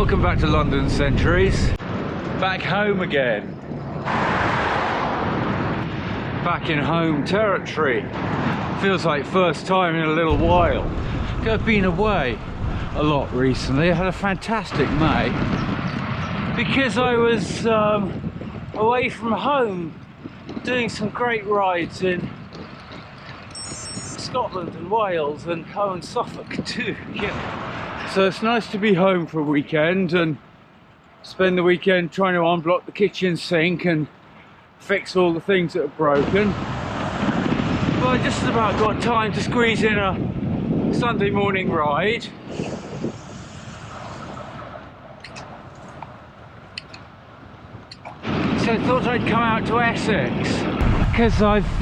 Welcome back to London Centuries. Back home again. Back in home territory. Feels like first time in a little while. I've been away a lot recently. I had a fantastic May because I was away from home doing some great rides in Scotland and Wales and Suffolk too. Yeah. So it's nice to be home for a weekend and spend the weekend trying to unblock the kitchen sink and fix all the things that are broken. But I just about got time to squeeze in a Sunday morning ride. So I thought I'd come out to Essex because I've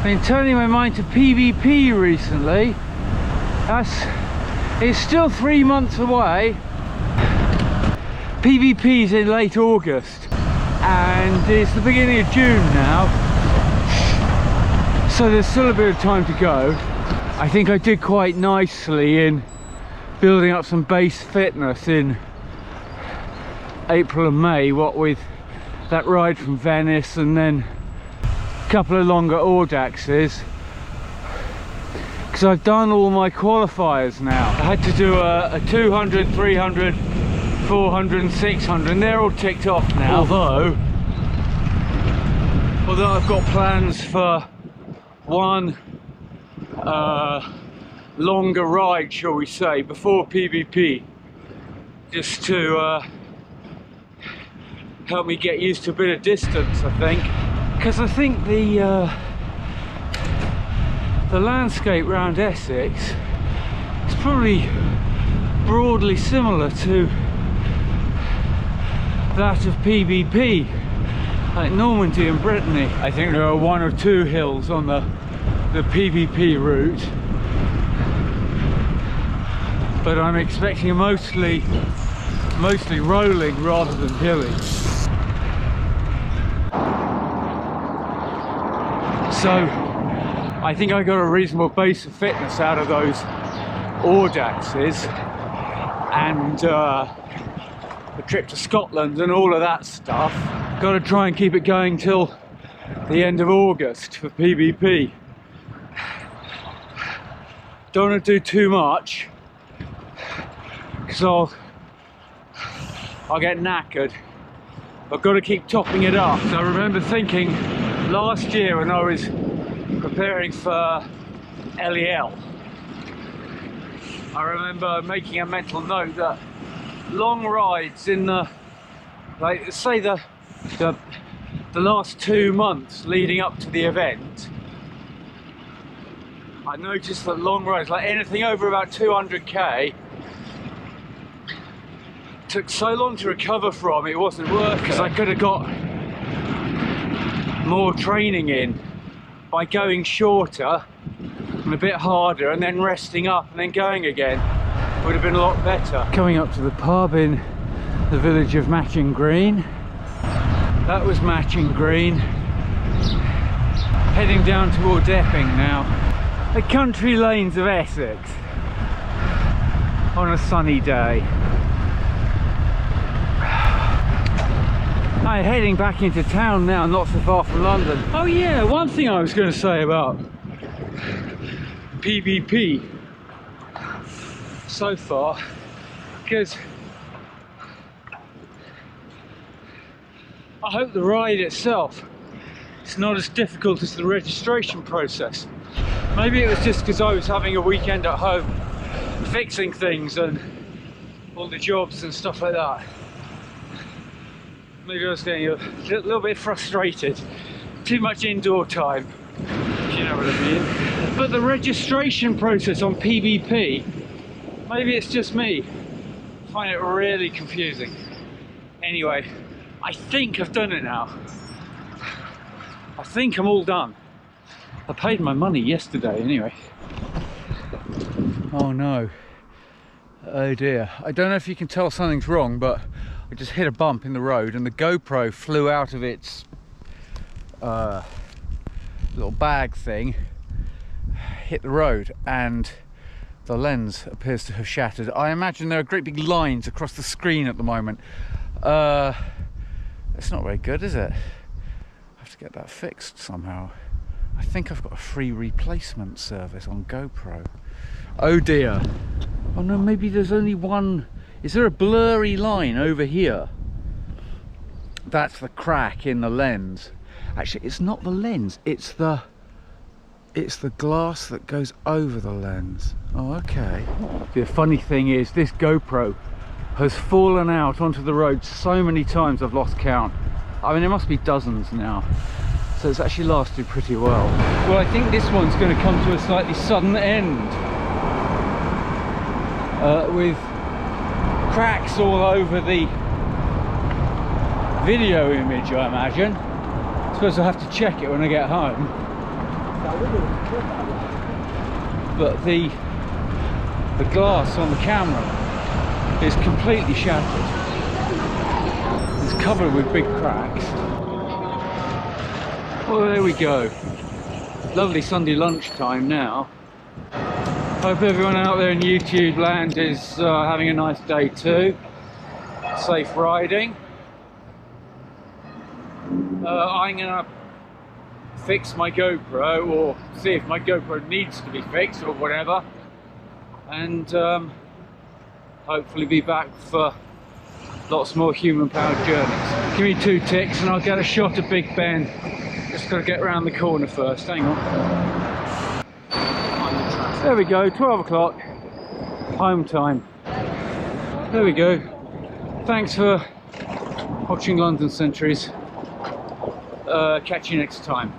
been turning my mind to PVP recently. It's still 3 months away. PVP's in late August and it's the beginning of June now, so there's still a bit of time to go. I think I did quite nicely in building up some base fitness in April and May, what with that ride from Venice and then a couple of longer Audaxes, because I've done all my qualifiers now. I had to do a 200, 300, 400 and 600 and they're all ticked off now, although I've got plans for one longer ride, shall we say, before PVP, just to help me get used to a bit of distance, I think, because I think the landscape around Essex is probably broadly similar to that of PVP, like Normandy and Brittany. I think there are one or two hills on the PVP route, but I'm expecting mostly rolling rather than hilly. So I think I got a reasonable base of fitness out of those Audaxes and the trip to Scotland and all of that stuff. Got to try and keep it going till the end of August for PVP. Don't want to do too much because I'll get knackered. I've got to keep topping it up. So I remember thinking last year when I was preparing for LEL, I remember making a mental note that long rides in the, like, say the last 2 months leading up to the event, I noticed that long rides, like anything over about 200k, took so long to recover from, it wasn't worth it, because I could have got more training in by going shorter and a bit harder and then resting up and then going again. Would have been a lot better. Coming up to the pub in the village of Matching Green. That was Matching Green. Heading down toward Epping now. The country lanes of Essex on a sunny day. I'm heading back into town now, not so far from London. Oh yeah, one thing I was going to say about PVP so far, because I hope the ride itself is not as difficult as the registration process. Maybe it was just because I was having a weekend at home fixing things and all the jobs and stuff like that. Maybe I was getting a little bit frustrated. Too much indoor time, if you know what I mean. But the registration process on PVP, maybe it's just me, I find it really confusing. Anyway, I think I've done it now. I think I'm all done. I paid my money yesterday anyway. Oh no. Oh dear. I don't know if you can tell something's wrong, but I just hit a bump in the road and the GoPro flew out of its little bag thing, hit the road, and the lens appears to have shattered. I imagine there are great big lines across the screen at the moment. It's not very good, is it? I have to get that fixed somehow. I think I've got a free replacement service on GoPro. Oh dear. Oh no, maybe there's only one. Is there a blurry line over here? That's the crack in the lens. Actually, it's not the lens, it's the glass that goes over the lens. Oh, okay. The funny thing is, this GoPro has fallen out onto the road so many times I've lost count. I mean, it must be dozens now. So it's actually lasted pretty well. Well, I think this one's going to come to a slightly sudden end. With cracks all over the video image, I imagine. I suppose I'll have to check it when I get home. But the glass on the camera is completely shattered. It's covered with big cracks. Well, there we go. Lovely Sunday lunchtime now. Hope everyone out there in YouTube land is having a nice day too. Safe riding. I'm gonna fix my GoPro, or see if my GoPro needs to be fixed or whatever, and hopefully be back for lots more human powered journeys. Give me 2 ticks and I'll get a shot of Big Ben. Just gotta get around the corner first, hang on. There we go, 12 o'clock, home time. There we go. Thanks for watching London Centuries. Catch you next time.